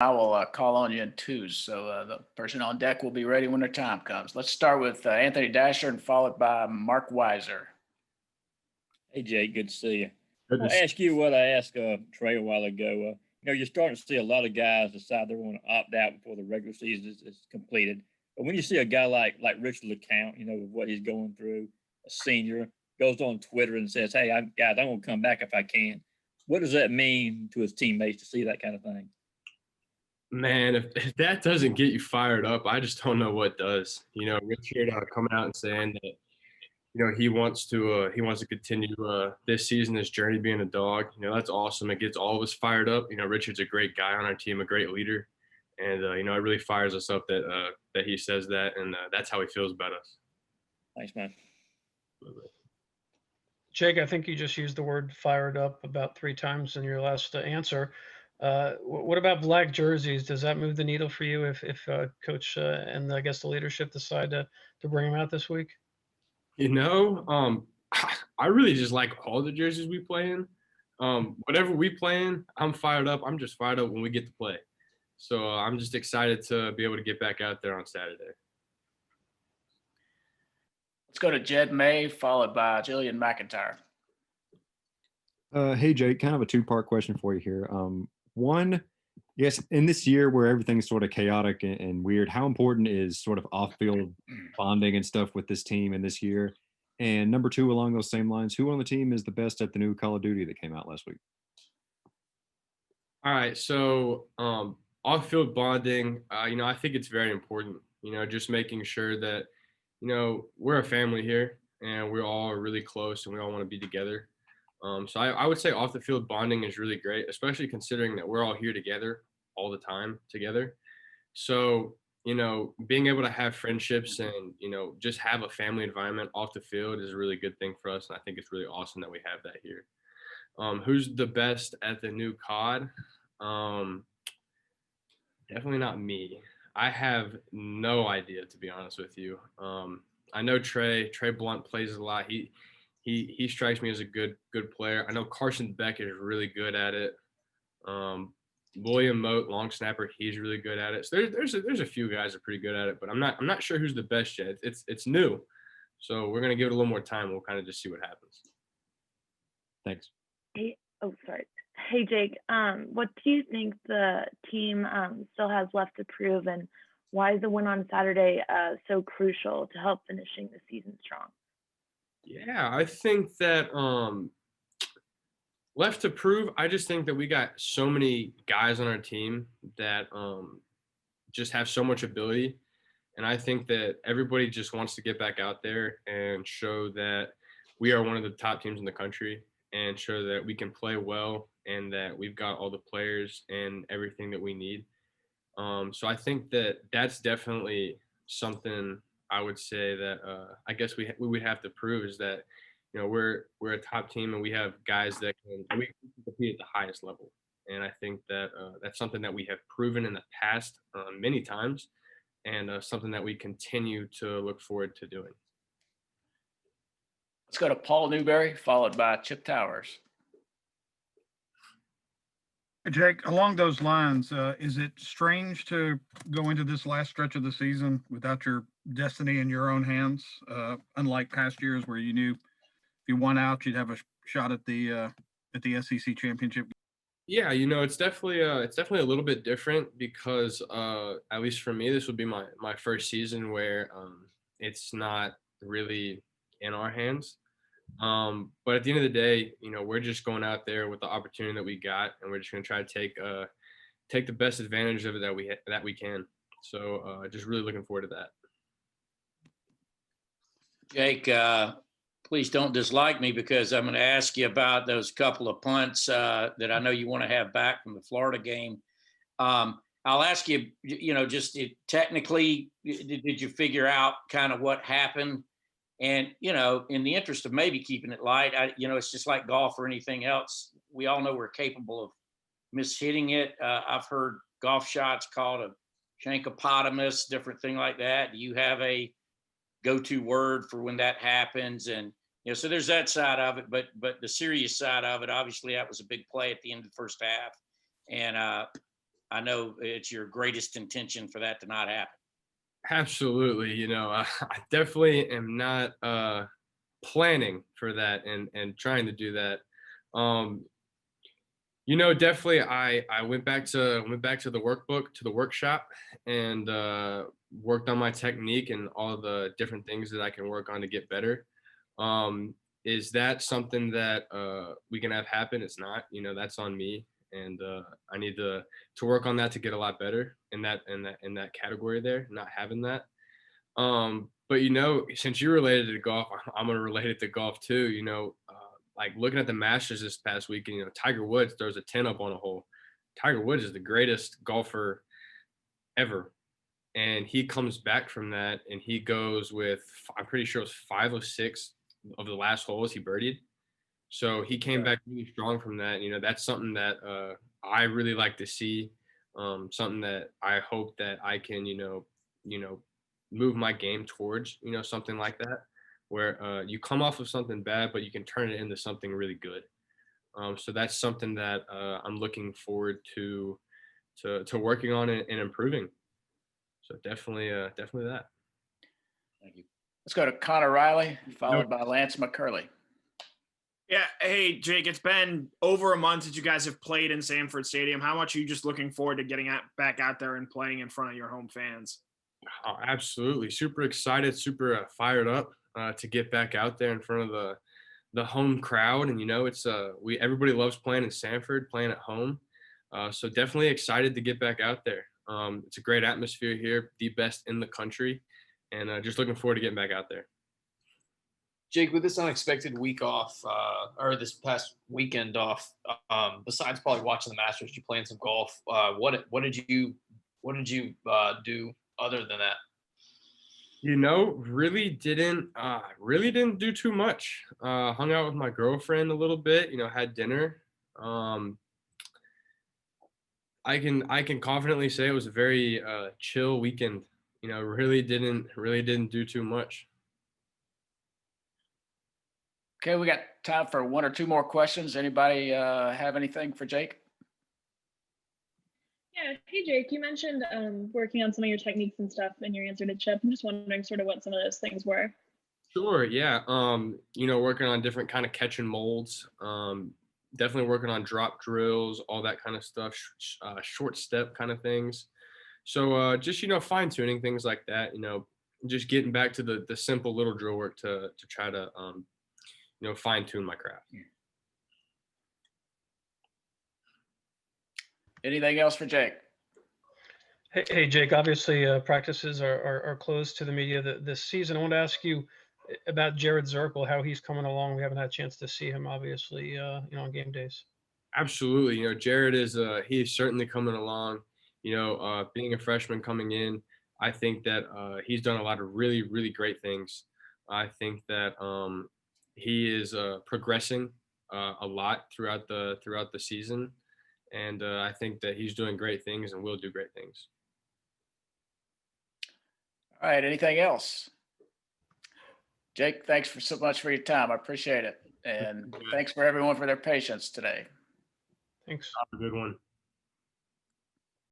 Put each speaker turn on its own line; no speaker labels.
I will call on you in twos. So the person on deck will be ready when their time comes. Let's start with Anthony Dasher and followed by Mark Weiser.
Hey, Jake, good to see you.
Good
I'll
to see
ask you what I asked Trey a while ago. You're starting to see a lot of guys decide they want to opt out before the regular season is completed. But when you see a guy like Richard LeCount, with what he's going through, a senior, goes on Twitter and says, "Hey, I'm going to come back if I can." What does that mean to his teammates to see that kind of thing?
Man, if that doesn't get you fired up, I just don't know what does. Richard coming out and saying that he wants to continue this season, this journey being a dog. That's awesome. It gets all of us fired up. Richard's a great guy on our team, a great leader, and it really fires us up that he says that, and that's how he feels about us.
Thanks, man.
Jake, I think you just used the word "fired up" about 3 times in your last answer. What about black jerseys? Does that move the needle for you if coach and I guess the leadership decide to bring them out this week?
I really just like all the jerseys we play in. Whatever we play in, I'm fired up. I'm just fired up when we get to play. So I'm just excited to be able to get back out there on Saturday.
Let's go to Jed May, followed by Jillian McIntyre.
Hey, Jake, kind of a 2-part question for you here. One, yes, in this year where everything's sort of chaotic and weird, how important is sort of off-field bonding and stuff with this team in this year? And number 2, along those same lines, who on the team is the best at the new Call of Duty that came out last week?
All right, so off-field bonding, I think it's very important. Just making sure that we're a family here and we're all really close and we all want to be together. So I would say off the field bonding is really great, especially considering that we're all here together all the time together. So, being able to have friendships and, just have a family environment off the field is a really good thing for us. And I think it's really awesome that we have that here. Who's the best at the new COD? Definitely not me. I have no idea, to be honest with you. I know Trey Blunt plays a lot. He strikes me as a good player. I know Carson Beck is really good at it. William Moat, long snapper, he's really good at it. So there's a few guys that are pretty good at it, but I'm not sure who's the best yet. It's new, so we're gonna give it a little more time. We'll kind of just see what happens.
Thanks.
Sorry. Hey, Jake, what do you think the team still has left to prove, and why is the win on Saturday so crucial to help finishing the season strong?
Yeah, I think that left to prove, I just think that we got so many guys on our team that just have so much ability. And I think that everybody just wants to get back out there and show that we are one of the top teams in the country and show that we can play well and that we've got all the players and everything that we need. So I think that that's definitely something I would say that I guess we would have to prove is that we're a top team and we have guys that we can compete at the highest level. And I think that that's something that we have proven in the past many times, and something that we continue to look forward to doing.
Let's go to Paul Newberry, followed by Chip Towers.
Jake, along those lines, is it strange to go into this last stretch of the season without your destiny in your own hands? Unlike past years where you knew if you won out, you'd have a shot at the SEC championship.
Yeah, it's definitely a little bit different because at least for me, this would be my first season where it's not really in our hands. But at the end of the day, we're just going out there with the opportunity that we got, and we're just going to try to take the best advantage of it that we can. So just really looking forward to that.
Jake, please don't dislike me because I'm going to ask you about those couple of punts that I know you want to have back from the Florida game. I'll ask you, just technically, did you figure out kind of what happened? And, in the interest of maybe keeping it light, it's just like golf or anything else. We all know we're capable of mishitting it. I've heard golf shots called a shankopotamus, different thing like that. Do you have a go-to word for when that happens? And, so there's that side of it, but the serious side of it, obviously that was a big play at the end of the first half. And I know it's your greatest intention for that to not happen.
Absolutely. I definitely am not planning for that and trying to do that. Um, definitely I went back to the workbook, to the workshop, and worked on my technique and all the different things that I can work on to get better. Is that something that we can have happen? It's not. That's on me, and I need to work on that to get a lot better in that category there, not having that. But since you related to golf, I'm gonna relate it to golf too. Like looking at the Masters this past weekend, Tiger Woods throws a 10 up on a hole. Tiger Woods is the greatest golfer ever. And he comes back from that and he goes with, I'm pretty sure it was 5 of 6 of the last holes he birdied. So he came back really strong from that. That's something that I really like to see. Something that I hope that I can, move my game towards, something like that, where you come off of something bad, but you can turn it into something really good. So that's something that I'm looking forward to working on and improving. So definitely that.
Thank you.
Let's go to Connor Riley, followed by Lance McCurley.
Yeah. Hey, Jake, it's been over a month since you guys have played in Sanford Stadium. How much are you just looking forward to getting back out there and playing in front of your home fans?
Oh, absolutely. Super excited, super fired up to get back out there in front of the home crowd. And, it's everybody loves playing in Sanford, playing at home. So definitely excited to get back out there. It's a great atmosphere here, the best in the country. And just looking forward to getting back out there.
Jake, with this unexpected week off, or this past weekend off, besides probably watching the Masters, you playing some golf. What did you do other than that?
Really didn't do too much. Hung out with my girlfriend a little bit. Had dinner. I can confidently say it was a very chill weekend. Really didn't do too much.
Okay, we got time for 1 or 2 more questions. Anybody have anything for Jake?
Yeah. Hey, Jake, you mentioned working on some of your techniques and stuff in your answer to Chip. I'm just wondering sort of what some of those things were.
Sure. Yeah. Working on different kind of catch and molds. Definitely working on drop drills, all that kind of stuff, short step kind of things. So just, fine tuning things like that, just getting back to the simple little drill work to try to, fine tune my craft.
Anything else for Jake?
Hey, Jake, obviously practices are closed to the media this season. I want to ask you about Jared Zirkle, how he's coming along. We haven't had a chance to see him, obviously, on game days.
Absolutely. Jared he is certainly coming along, being a freshman coming in. I think that he's done a lot of really, really great things. I think that he is progressing a lot throughout the season. And I think that he's doing great things and will do great things.
All right. Anything else? Jake, thanks so much for your time. I appreciate it. And thanks for everyone for their patience today.
Thanks.
Have a good one.